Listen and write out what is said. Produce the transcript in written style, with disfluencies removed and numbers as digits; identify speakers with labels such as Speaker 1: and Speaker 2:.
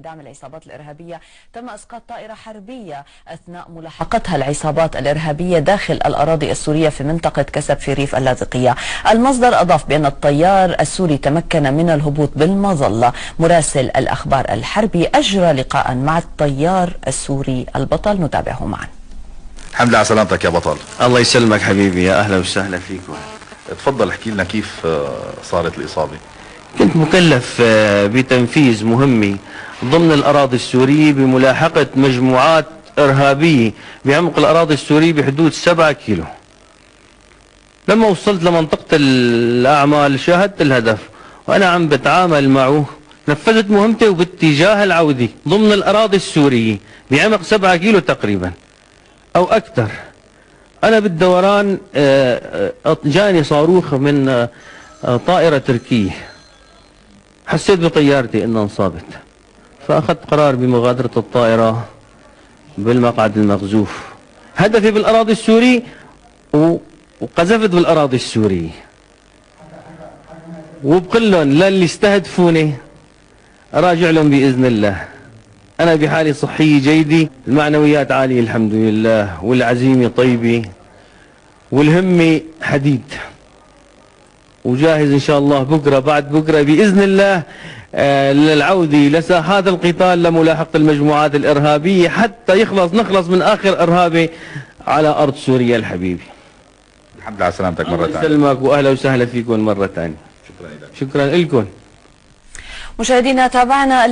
Speaker 1: دعم العصابات الإرهابية تم إسقاط طائرة حربية أثناء ملاحقتها العصابات الإرهابية داخل الأراضي السورية في منطقة كسب في ريف اللاذقية. المصدر أضاف بأن الطيار السوري تمكن من الهبوط بالمظلة. مراسل الأخبار الحربي أجرى لقاء مع الطيار السوري البطل، نتابعه معا.
Speaker 2: الحمد لله على سلامتك يا بطل.
Speaker 3: الله يسلمك حبيبي، يا أهلا وسهلا فيكم.
Speaker 2: تفضل احكي لنا كيف صارت الإصابة.
Speaker 3: كنت مكلف بتنفيذ مهمة ضمن الأراضي السورية بملاحقة مجموعات إرهابية بعمق الأراضي السورية بحدود 7 كيلو. لما وصلت لمنطقة الأعمال شاهدت الهدف وأنا عم بتعامل معه، نفذت مهمتي وباتجاه العودة ضمن الأراضي السورية بعمق 7 كيلو تقريبا أو أكثر. أنا بالدوران جاني صاروخ من طائرة تركية، حسيت بطيارتي انها انصابت، فاخذت قرار بمغادرة الطائرة بالمقعد المقذوف. هدفي بالاراضي السورية وقذفت بالاراضي السورية، وبقول لهم للي استهدفوني اراجع لهم باذن الله. انا بحالة صحية جيدة، المعنويات عالية الحمد لله، والعزيمة طيبة، والهمة حديد، وجاهز ان شاء الله بكره بعد بكره باذن الله للعوده لساحات القتال لملاحقه المجموعات الارهابيه حتى نخلص من اخر ارهابي على ارض سوريا الحبيبه.
Speaker 2: الحمد لله على سلامتك مره ثانيه.
Speaker 3: الله يسلمك واهلا وسهلا فيكم مره ثانيه.
Speaker 2: شكرا لك.
Speaker 3: شكرا لكم.
Speaker 1: مشاهدينا، تابعنا